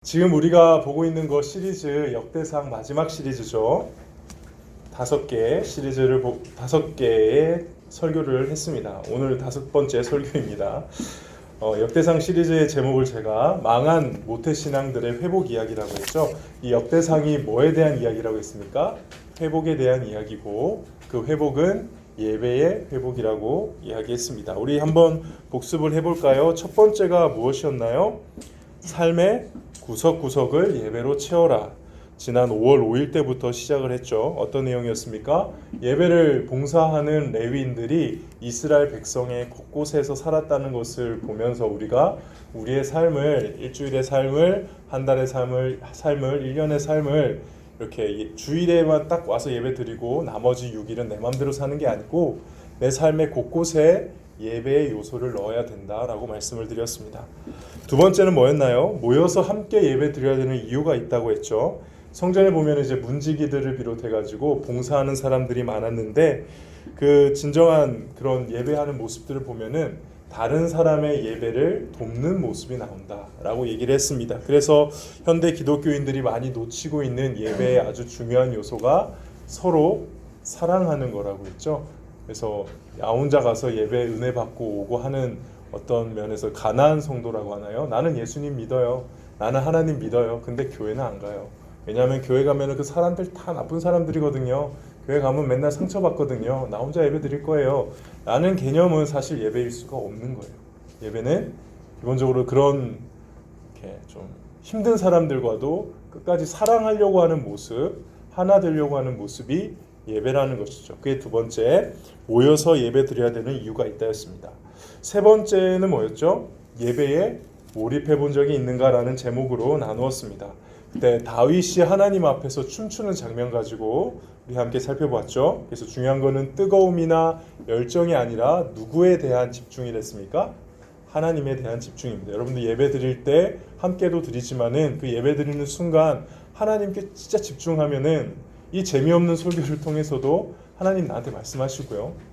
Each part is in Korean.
지금 우리가 보고 있는 거 시리즈 역대상 마지막 시리즈죠. 5개의 설교를 했습니다. 오늘 5번째 설교입니다. 역대상 시리즈의 제목을 제가 망한 모태신앙들의 회복 이야기라고 했죠. 이 역대상이 뭐에 대한 이야기라고 했습니까? 회복에 대한 이야기고, 그 회복은 예배의 회복이라고 이야기했습니다. 우리 한번 복습을 해볼까요? 첫 번째가 무엇이었나요? 삶의 구석구석을 예배로 채워라. 지난 5월 5일 때부터 시작을 했죠. 어떤 내용이었습니까? 예배를 봉사하는 레위인들이 이스라엘 백성의 곳곳에서 살았다는 것을 보면서 우리가 우리의 삶을, 일주일의 삶을, 한 달의 삶을, 1년의 삶을 이렇게 주일에만 딱 와서 예배 드리고 나머지 6일은 내 맘대로 사는 게 아니고 내 삶의 곳곳에 예배의 요소를 넣어야 된다라고 말씀을 드렸습니다. 두 번째는 뭐였나요? 모여서 함께 예배 드려야 되는 이유가 있다고 했죠. 성전에 보면 이제 문지기들을 비롯해가지고 봉사하는 사람들이 많았는데 그 진정한 그런 예배하는 모습들을 보면은 다른 사람의 예배를 돕는 모습이 나온다라고 얘기를 했습니다. 그래서 현대 기독교인들이 많이 놓치고 있는 예배의 아주 중요한 요소가 서로 사랑하는 거라고 했죠. 그래서 나 혼자 가서 예배 은혜 받고 오고 하는 어떤 면에서 가난한 성도라고 하나요? 나는 예수님 믿어요. 나는 하나님 믿어요. 근데 교회는 안 가요. 왜냐하면 교회 가면은 그 사람들 다 나쁜 사람들이거든요. 교회 가면 맨날 상처받거든요. 나 혼자 예배 드릴 거예요. 라는 개념은 사실 예배일 수가 없는 거예요. 예배는 기본적으로 그런 이렇게 좀 힘든 사람들과도 끝까지 사랑하려고 하는 모습, 하나 되려고 하는 모습이 예배라는 것이죠. 그게 두 번째, 모여서 예배 드려야 되는 이유가 있다였습니다. 세 번째는 뭐였죠? 예배에 몰입해 본 적이 있는가라는 제목으로 나누었습니다. 그때 다윗이 하나님 앞에서 춤추는 장면 가지고 우리 함께 살펴봤죠. 그래서 중요한 거는 뜨거움이나 열정이 아니라 누구에 대한 집중이랬습니까? 하나님에 대한 집중입니다. 여러분들 예배 드릴 때 함께도 드리지만은 그 예배 드리는 순간 하나님께 진짜 집중하면은 이 재미없는 설교를 통해서도 하나님 나한테 말씀하시고요.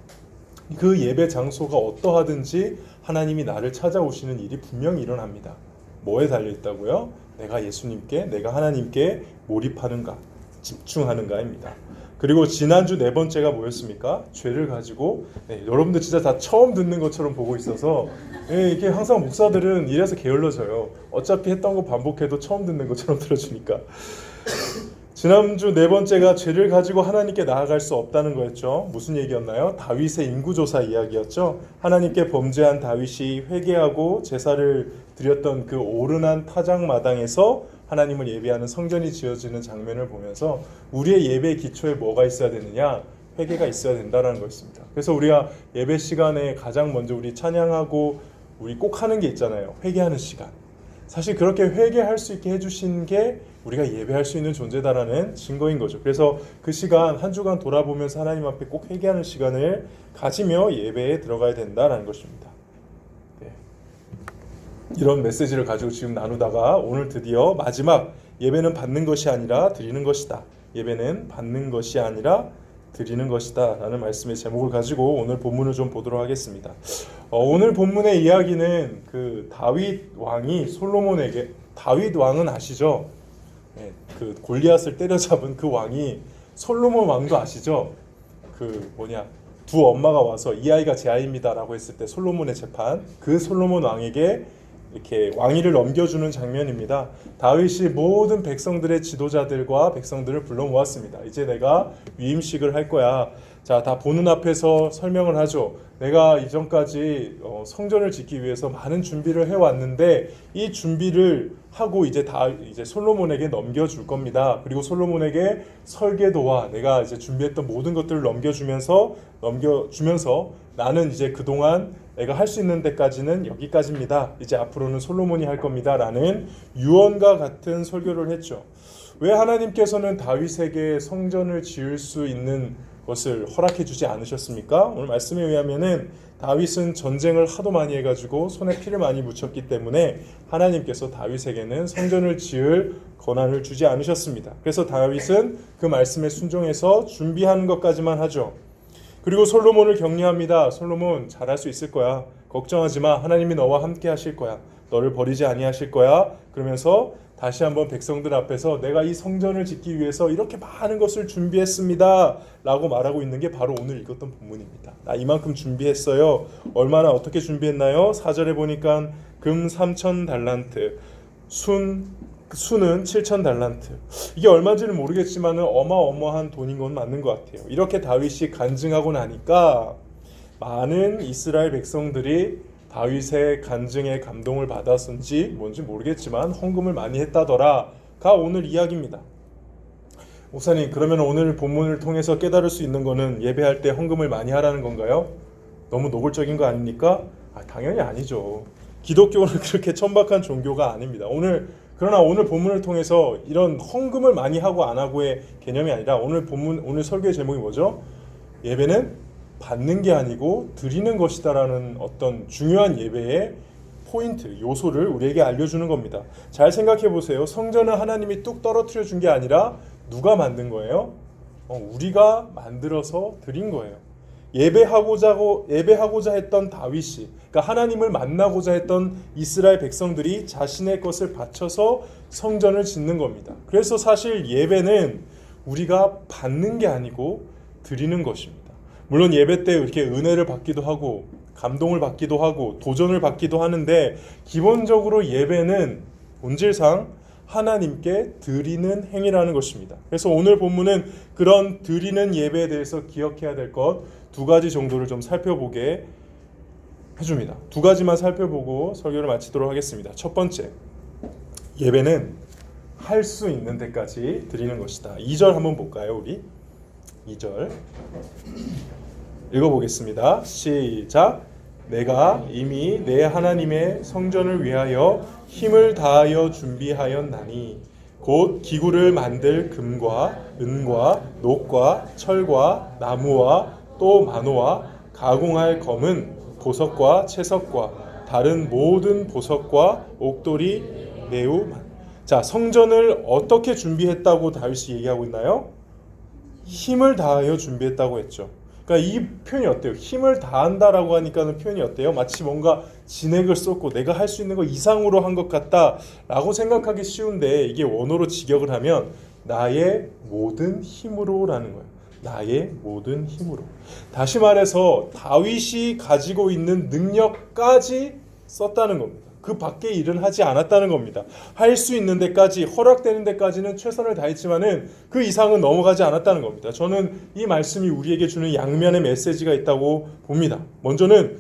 그 예배 장소가 어떠하든지 하나님이 나를 찾아오시는 일이 분명히 일어납니다. 뭐에 달려있다고요? 내가 예수님께, 내가 하나님께 몰입하는가, 집중하는가입니다. 그리고 지난주 네 번째가 뭐였습니까? 죄를 가지고, 여러분들 진짜 다 처음 듣는 것처럼 보고 있어서 이게 항상 목사들은 이래서 게을러져요. 어차피 했던 거 반복해도 처음 듣는 것처럼 들어주니까. 지난주 네 번째가 죄를 가지고 하나님께 나아갈 수 없다는 거였죠. 무슨 얘기였나요? 다윗의 인구조사 이야기였죠. 하나님께 범죄한 다윗이 회개하고 제사를 드렸던 그 오르난 타작마당에서 하나님을 예배하는 성전이 지어지는 장면을 보면서 우리의 예배의 기초에 뭐가 있어야 되느냐? 회개가 있어야 된다는 것입니다. 그래서 우리가 예배 시간에 가장 먼저 우리 찬양하고 우리 꼭 하는 게 있잖아요. 회개하는 시간. 사실 그렇게 회개할 수 있게 해주신 게 우리가 예배할 수 있는 존재다라는 증거인 거죠. 그래서 그 시간 한 주간 돌아보면서 하나님 앞에 꼭 회개하는 시간을 가지며 예배에 들어가야 된다라는 것입니다. 네. 이런 메시지를 가지고 지금 나누다가 오늘 드디어 마지막 예배는 받는 것이 아니라 드리는 것이다. 예배는 받는 것이 아니라 드리는 것이다 라는 말씀의 제목을 가지고 오늘 본문을 좀 보도록 하겠습니다. 오늘 본문의 이야기는 그 다윗 왕이 솔로몬에게, 다윗 왕은 아시죠? 네, 그 골리앗을 때려잡은 그 왕이 솔로몬 왕도 아시죠? 두 엄마가 와서 이 아이가 제 아이입니다 라고 했을 때 솔로몬의 재판, 그 솔로몬 왕에게 이렇게 왕위를 넘겨주는 장면입니다. 다윗이 모든 백성들의 지도자들과 백성들을 불러 모았습니다. 이제 내가 위임식을 할 거야. 자, 다 보는 앞에서 설명을 하죠. 내가 이전까지 성전을 짓기 위해서 많은 준비를 해왔는데 이 준비를 하고 이제 솔로몬에게 넘겨줄 겁니다. 그리고 솔로몬에게 설계도와 내가 이제 준비했던 모든 것들을 넘겨주면서 나는 이제 그동안 내가 할 수 있는 데까지는 여기까지입니다. 이제 앞으로는 솔로몬이 할 겁니다. 라는 유언과 같은 설교를 했죠. 왜 하나님께서는 다윗에게 성전을 지을 수 있는 것을 허락해 주지 않으셨습니까? 오늘 말씀에 의하면은 다윗은 전쟁을 하도 많이 해가지고 손에 피를 많이 묻혔기 때문에 하나님께서 다윗에게는 성전을 지을 권한을 주지 않으셨습니다. 그래서 다윗은 그 말씀에 순종해서 준비하는 것까지만 하죠. 그리고 솔로몬을 격려합니다. 솔로몬 잘할 수 있을 거야. 걱정하지 마. 하나님이 너와 함께 하실 거야. 너를 버리지 아니하실 거야. 그러면서 다시 한번 백성들 앞에서 내가 이 성전을 짓기 위해서 이렇게 많은 것을 준비했습니다 라고 말하고 있는 게 바로 오늘 읽었던 본문입니다. 나 이만큼 준비했어요. 얼마나 어떻게 준비했나요? 4절에 보니까 금 3,000달란트, 수는 7,000달란트. 이게 얼마인지는 모르겠지만 어마어마한 돈인 건 맞는 것 같아요. 이렇게 다윗이 간증하고 나니까 많은 이스라엘 백성들이 다윗의 간증에 감동을 받았는지 뭔지 모르겠지만 헌금을 많이 했다더라가 오늘 이야기입니다. 목사님, 그러면 오늘 본문을 통해서 깨달을 수 있는 거는 예배할 때 헌금을 많이 하라는 건가요? 너무 노골적인 거 아닙니까? 당연히 아니죠. 기독교는 그렇게 천박한 종교가 아닙니다. 그러나 오늘 본문을 통해서 이런 헌금을 많이 하고 안 하고의 개념이 아니라 오늘 설교의 제목이 뭐죠? 예배는 받는 게 아니고 드리는 것이다라는 어떤 중요한 예배의 포인트, 요소를 우리에게 알려주는 겁니다. 잘 생각해 보세요. 성전은 하나님이 뚝 떨어뜨려 준 게 아니라 누가 만든 거예요? 우리가 만들어서 드린 거예요. 예배하고자 했던 다윗이, 그러니까 하나님을 만나고자 했던 이스라엘 백성들이 자신의 것을 바쳐서 성전을 짓는 겁니다. 그래서 사실 예배는 우리가 받는 게 아니고 드리는 것입니다. 물론 예배 때 이렇게 은혜를 받기도 하고 감동을 받기도 하고 도전을 받기도 하는데 기본적으로 예배는 본질상 하나님께 드리는 행위라는 것입니다. 그래서 오늘 본문은 그런 드리는 예배에 대해서 기억해야 될 것 2가지 정도를 좀 살펴보게 해줍니다. 2가지만 살펴보고 설교를 마치도록 하겠습니다. 첫 번째, 예배는 할 수 있는 데까지 드리는 것이다. 2절 한번 볼까요, 우리? 2절 읽어보겠습니다. 시작. 내가 이미 내 하나님의 성전을 위하여 힘을 다하여 준비하였나니 곧 기구를 만들 금과 은과 녹과 철과 나무와 또 만호와 가공할 검은 보석과 채석과 다른 모든 보석과 옥돌이 매우 많. 자, 성전을 어떻게 준비했다고 다윗이 얘기하고 있나요? 힘을 다하여 준비했다고 했죠. 그러니까 이 표현이 어때요? 힘을 다한다라고 하니까는 표현이 어때요? 마치 뭔가 진액을 쏟고 내가 할 수 있는 거 이상으로 한 것 같다라고 생각하기 쉬운데 이게 원어로 직역을 하면 나의 모든 힘으로라는 거예요. 나의 모든 힘으로. 다시 말해서 다윗이 가지고 있는 능력까지 썼다는 겁니다. 그 밖에 일은 하지 않았다는 겁니다. 할 수 있는 데까지, 허락되는 데까지는 최선을 다했지만은 그 이상은 넘어가지 않았다는 겁니다. 저는 이 말씀이 우리에게 주는 양면의 메시지가 있다고 봅니다. 먼저는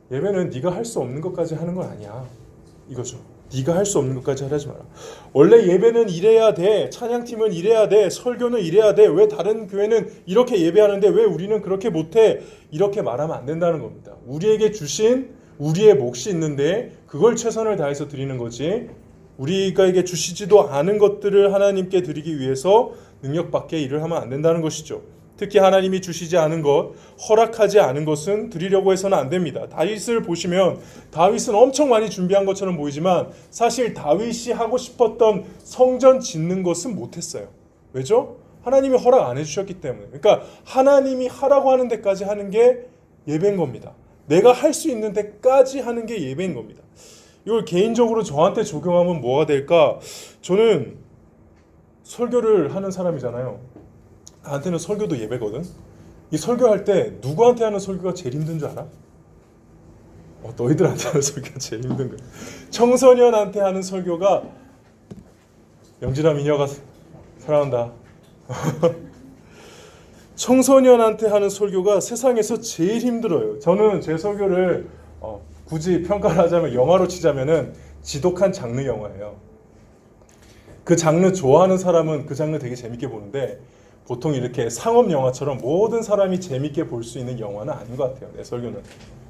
예배는 네가 할 수 없는 것까지 하는 건 아니야. 이거죠. 네가 할 수 없는 것까지 하지 마라. 원래 예배는 이래야 돼. 찬양팀은 이래야 돼. 설교는 이래야 돼. 왜 다른 교회는 이렇게 예배하는데 왜 우리는 그렇게 못해? 이렇게 말하면 안 된다는 겁니다. 우리에게 주신 우리의 몫이 있는데 그걸 최선을 다해서 드리는 거지, 우리에게 주시지도 않은 것들을 하나님께 드리기 위해서 능력 밖의 일을 하면 안 된다는 것이죠. 특히 하나님이 주시지 않은 것, 허락하지 않은 것은 드리려고 해서는 안 됩니다. 다윗을 보시면 다윗은 엄청 많이 준비한 것처럼 보이지만 사실 다윗이 하고 싶었던 성전 짓는 것은 못했어요. 왜죠? 하나님이 허락 안 해주셨기 때문에. 그러니까 하나님이 하라고 하는 데까지 하는 게 예배인 겁니다. 내가 할 수 있는 데까지 하는 게 예배인 겁니다. 이걸 개인적으로 저한테 적용하면 뭐가 될까? 저는 설교를 하는 사람이잖아요. 나한테는 설교도 예배거든. 이 설교할 때 누구한테 하는 설교가 제일 힘든 줄 알아? 너희들한테 하는 설교가 제일 힘든 거야. 청소년한테 하는 설교가 영진아 미녀가 사랑한다. 청소년한테 하는 설교가 세상에서 제일 힘들어요. 저는 제 설교를 굳이 평가를 하자면 영화로 치자면은 지독한 장르 영화예요. 그 장르 좋아하는 사람은 그 장르 되게 재밌게 보는데 보통 이렇게 상업 영화처럼 모든 사람이 재밌게 볼 수 있는 영화는 아닌 것 같아요. 내 설교는.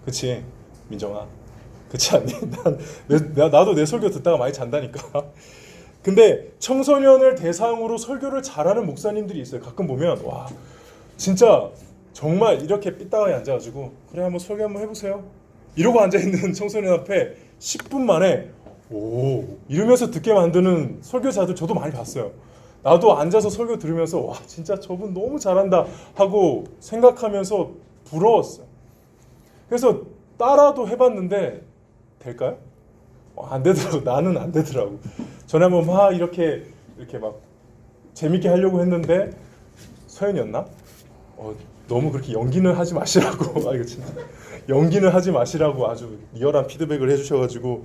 그치? 민정아. 그치 않니? 나도 내 설교 듣다가 많이 잔다니까. 근데 청소년을 대상으로 설교를 잘하는 목사님들이 있어요. 가끔 보면 와 진짜 정말 이렇게 삐딱하게 앉아가지고 그래 한번 설교 한번 해보세요 이러고 앉아있는 청소년 앞에 10분 만에 오 이러면서 듣게 만드는 설교자들 저도 많이 봤어요. 나도 앉아서 설교 들으면서 와 진짜 저분 너무 잘한다 하고 생각하면서 부러웠어요. 그래서 따라도 해봤는데 될까요? 안 되더라고. 나는 안 되더라고. 전에 한번 막 이렇게 막 재밌게 하려고 했는데 서연이었나? 너무 그렇게 연기는 하지 마시라고 이거 진짜 연기는 하지 마시라고 아주 리얼한 피드백을 해주셔가지고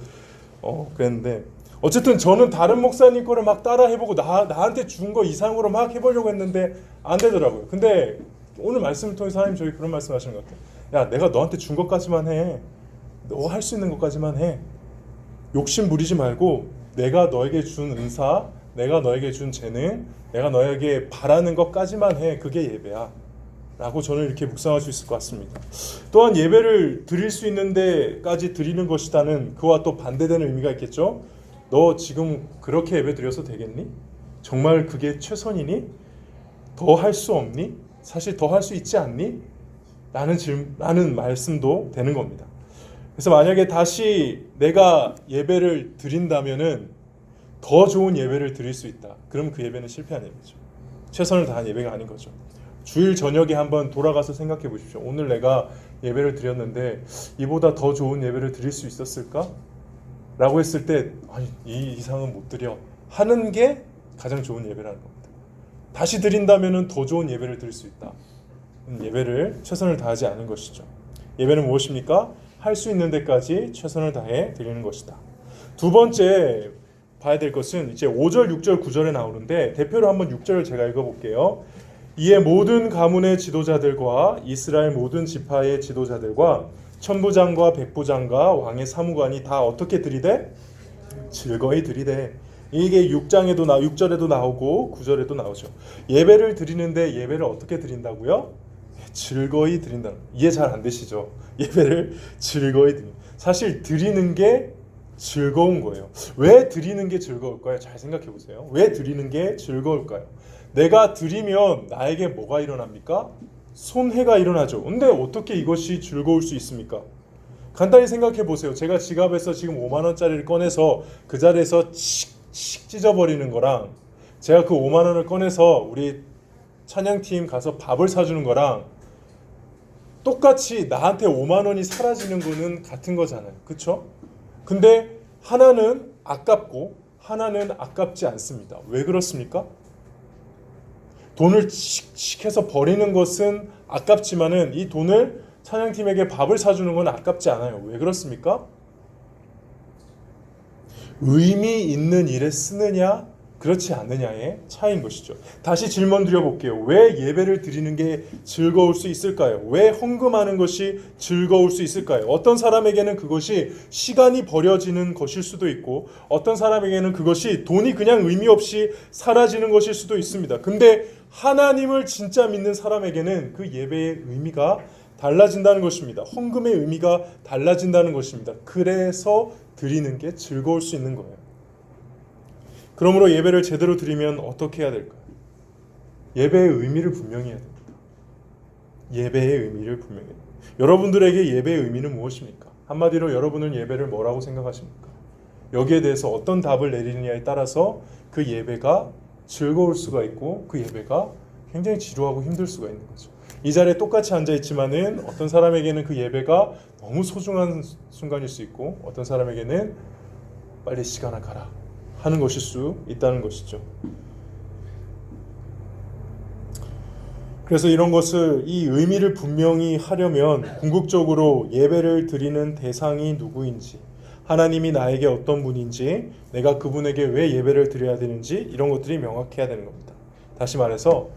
그랬는데 어쨌든 저는 다른 목사님 거를 막 따라 해보고 나한테 준 거 이상으로 막 해보려고 했는데 안 되더라고요. 근데 오늘 말씀을 통해서 하나님 저희 그런 말씀하시는 것 같아요. 야, 내가 너한테 준 것까지만 해. 너 할 수 있는 것까지만 해. 욕심 부리지 말고 내가 너에게 준 은사, 내가 너에게 준 재능, 내가 너에게 바라는 것까지만 해. 그게 예배야 라고 저는 이렇게 묵상할 수 있을 것 같습니다. 또한 예배를 드릴 수 있는 데까지 드리는 것이다는 그와 또 반대되는 의미가 있겠죠. 너 지금 그렇게 예배 드려서 되겠니? 정말 그게 최선이니? 더 할 수 없니? 사실 더 할 수 있지 않니? 라는 말씀도 되는 겁니다. 그래서 만약에 다시 내가 예배를 드린다면은 더 좋은 예배를 드릴 수 있다. 그럼 그 예배는 실패한 예배죠. 최선을 다한 예배가 아닌 거죠. 주일 저녁에 한번 돌아가서 생각해 보십시오. 오늘 내가 예배를 드렸는데 이보다 더 좋은 예배를 드릴 수 있었을까? 라고 했을 때 아니, 이 이상은 못 드려 하는 게 가장 좋은 예배라는 겁니다. 다시 드린다면 더 좋은 예배를 드릴 수 있다. 예배를 최선을 다하지 않은 것이죠. 예배는 무엇입니까? 할 수 있는 데까지 최선을 다해 드리는 것이다. 두 번째 봐야 될 것은 이제 5절, 6절, 9절에 나오는데 대표로 한번 6절을 제가 읽어볼게요. 이에 모든 가문의 지도자들과 이스라엘 모든 지파의 지도자들과 천부장과 백부장과 왕의 사무관이 다 어떻게 드리되? 즐거이 드리되. 이게 6절에도 나오고 9절에도 나오죠. 예배를 드리는데 예배를 어떻게 드린다고요? 즐거이 드린다. 이해 잘 안 되시죠? 예배를 즐거이 드린다. 사실 드리는 게 즐거운 거예요. 왜 드리는 게 즐거울까요? 잘 생각해 보세요. 왜 드리는 게 즐거울까요? 내가 드리면 나에게 뭐가 일어납니까? 손해가 일어나죠. 근데 어떻게 이것이 즐거울 수 있습니까? 간단히 생각해 보세요. 제가 지갑에서 지금 5만 원짜리를 꺼내서 그 자리에서 칙 찢어버리는 거랑 제가 그 5만 원을 꺼내서 우리 찬양팀 가서 밥을 사주는 거랑 똑같이 나한테 5만 원이 사라지는 거는 같은 거잖아요. 그렇죠? 근데 하나는 아깝고 하나는 아깝지 않습니다. 왜 그렇습니까? 돈을 칙칙 해서 버리는 것은 아깝지만은 이 돈을 찬양팀에게 밥을 사주는 건 아깝지 않아요. 왜 그렇습니까? 의미 있는 일에 쓰느냐 그렇지 않느냐의 차이인 것이죠. 다시 질문 드려볼게요. 왜 예배를 드리는 게 즐거울 수 있을까요? 왜 헌금하는 것이 즐거울 수 있을까요? 어떤 사람에게는 그것이 시간이 버려지는 것일 수도 있고 어떤 사람에게는 그것이 돈이 그냥 의미 없이 사라지는 것일 수도 있습니다. 근데 하나님을 진짜 믿는 사람에게는 그 예배의 의미가 달라진다는 것입니다. 헌금의 의미가 달라진다는 것입니다. 그래서 드리는 게 즐거울 수 있는 거예요. 그러므로 예배를 제대로 드리면 어떻게 해야 될까요? 예배의 의미를 분명히 해야 됩니다. 예배의 의미를 분명히 해야 됩니다. 여러분들에게 예배의 의미는 무엇입니까? 한마디로 여러분은 예배를 뭐라고 생각하십니까? 여기에 대해서 어떤 답을 내리느냐에 따라서 그 예배가 즐거울 수가 있고 그 예배가 굉장히 지루하고 힘들 수가 있는 거죠. 이 자리에 똑같이 앉아있지만은 어떤 사람에게는 그 예배가 너무 소중한 순간일 수 있고 어떤 사람에게는 빨리 시간을 가라 하는 것일 수 있다는 것이죠. 그래서 이런 것을 이 의미를 분명히 하려면 궁극적으로 예배를 드리는 대상이 누구인지 하나님이 나에게 어떤 분인지 내가 그분에게 왜 예배를 드려야 되는지 이런 것들이 명확해야 되는 겁니다. 다시 말해서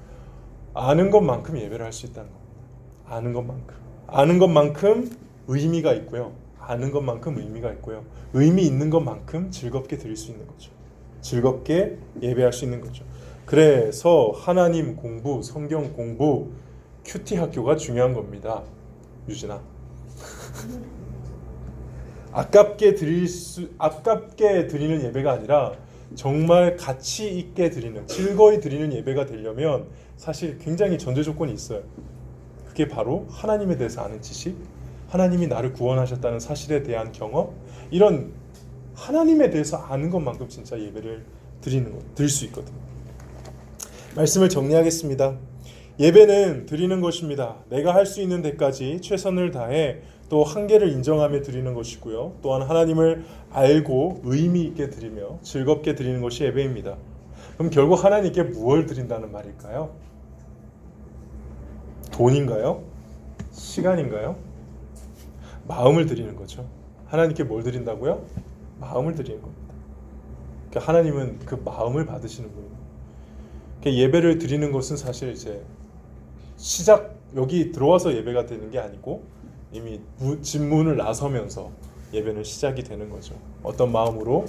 아는 것만큼 예배를 할 수 있다는 겁니다. 아는 것만큼 의미가 있고요. 아는 것만큼 의미가 있고요. 의미 있는 것만큼 즐겁게 드릴 수 있는 거죠. 즐겁게 예배할 수 있는 거죠. 그래서 하나님 공부, 성경 공부, 큐티 학교가 중요한 겁니다. 유진아. 아깝게 드리는 예배가 아니라 정말 가치 있게 드리는, 즐거이 드리는 예배가 되려면 사실 굉장히 전제 조건이 있어요. 그게 바로 하나님에 대해서 아는 지식, 하나님이 나를 구원하셨다는 사실에 대한 경험, 이런 하나님에 대해서 아는 것만큼 진짜 예배를 드릴 수 있거든요. 말씀을 정리하겠습니다. 예배는 드리는 것입니다. 내가 할 수 있는 데까지 최선을 다해 또 한계를 인정하며 드리는 것이고요. 또한 하나님을 알고 의미 있게 드리며 즐겁게 드리는 것이 예배입니다. 그럼 결국 하나님께 무엇을 드린다는 말일까요? 돈인가요? 시간인가요? 마음을 드리는 거죠. 하나님께 뭘 드린다고요? 마음을 드리는 겁니다. 그러니까 하나님은 그 마음을 받으시는 분이에요. 그러니까 예배를 드리는 것은 사실 이제 여기 들어와서 예배가 되는 게 아니고 이미 집 문을 나서면서 예배는 시작이 되는 거죠. 어떤 마음으로,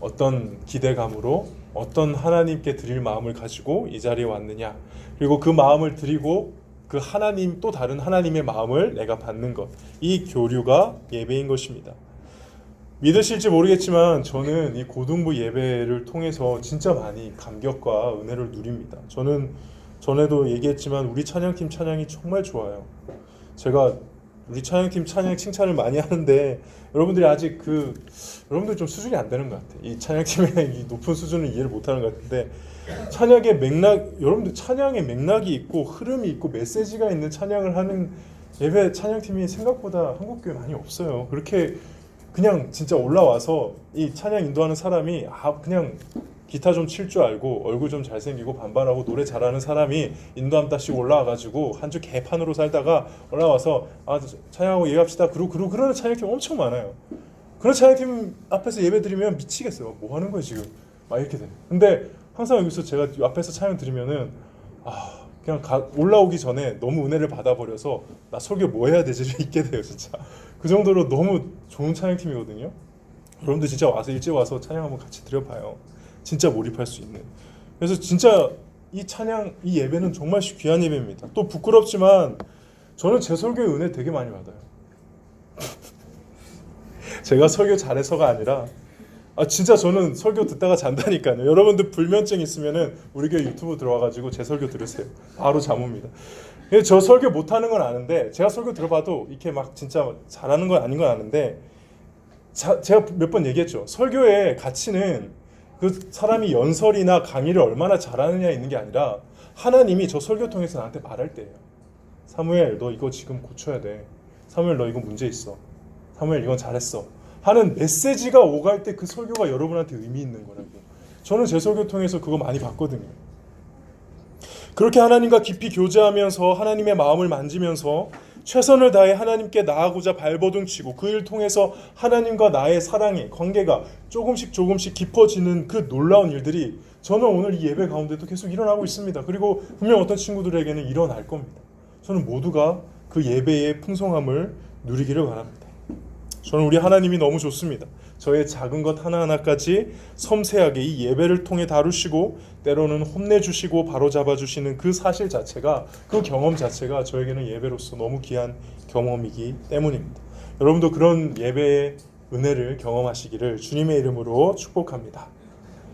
어떤 기대감으로, 어떤 하나님께 드릴 마음을 가지고 이 자리에 왔느냐, 그리고 그 마음을 드리고 그 하나님, 또 다른 하나님의 마음을 내가 받는 것, 이 교류가 예배인 것입니다. 믿으실지 모르겠지만 저는 이 고등부 예배를 통해서 진짜 많이 감격과 은혜를 누립니다. 저는 전에도 얘기했지만 우리 찬양팀 찬양이 정말 좋아요. 제가 우리 찬양팀 찬양 칭찬을 많이 하는데 여러분들이 아직 여러분들 좀 수준이 안 되는 것 같아요. 이 찬양팀의 이 높은 수준을 이해를 못하는 것 같은데, 찬양의 맥락, 여러분들 찬양의 맥락이 있고 흐름이 있고 메시지가 있는 찬양을 하는 예배 찬양팀이 생각보다 한국교회 많이 없어요. 그렇게 그냥 진짜 올라와서 이 찬양 인도하는 사람이 그냥 기타 좀 칠 줄 알고 얼굴 좀 잘생기고 반반하고 노래 잘하는 사람이 인도함 따시고 올라와가지고 한 주 개판으로 살다가 올라와서 찬양하고 예배합시다 그러는 찬양팀 엄청 많아요. 그런 찬양팀 앞에서 예배 드리면 미치겠어요. 뭐 하는 거야 지금, 막 이렇게 돼. 근데 항상 여기서 제가 앞에서 찬양 드리면은 그냥 올라오기 전에 너무 은혜를 받아버려서 나 설교 뭐 해야 되지 있게 돼요 진짜. 그 정도로 너무 좋은 찬양팀이거든요. 여러분들 진짜 와서 일찍 와서 찬양 한번 같이 드려봐요. 진짜 몰입할 수 있는. 그래서 진짜 이 찬양, 이 예배는 정말 귀한 예배입니다. 또 부끄럽지만 저는 제 설교에 은혜 되게 많이 받아요. 제가 설교 잘해서가 아니라 진짜 저는 설교 듣다가 잔다니까요. 여러분들 불면증 있으면은 우리 교회 유튜브 들어와가지고 제 설교 들으세요. 바로 잠 옵니다. 저 설교 못하는 건 아는데, 제가 설교 들어봐도 이렇게 막 진짜 잘하는 건 아닌 건 아는데, 제가 몇 번 얘기했죠. 설교의 가치는 그 사람이 연설이나 강의를 얼마나 잘하느냐에 있는 게 아니라 하나님이 저 설교 통해서 나한테 말할 때예요. 사무엘 너 이거 지금 고쳐야 돼. 사무엘 너 이거 문제 있어. 사무엘 이건 잘했어. 하는 메시지가 오갈 때 그 설교가 여러분한테 의미 있는 거라고. 저는 제 설교 통해서 그거 많이 봤거든요. 그렇게 하나님과 깊이 교제하면서 하나님의 마음을 만지면서 최선을 다해 하나님께 나아가고자 발버둥 치고 그 일 통해서 하나님과 나의 사랑의 관계가 조금씩 깊어지는 그 놀라운 일들이 저는 오늘 이 예배 가운데도 계속 일어나고 있습니다. 그리고 분명 어떤 친구들에게는 일어날 겁니다. 저는 모두가 그 예배의 풍성함을 누리기를 바랍니다. 저는 우리 하나님이 너무 좋습니다. 저의 작은 것 하나하나까지 섬세하게 이 예배를 통해 다루시고 때로는 혼내주시고 바로잡아주시는 그 사실 자체가, 그 경험 자체가 저에게는 예배로서 너무 귀한 경험이기 때문입니다. 여러분도 그런 예배의 은혜를 경험하시기를 주님의 이름으로 축복합니다.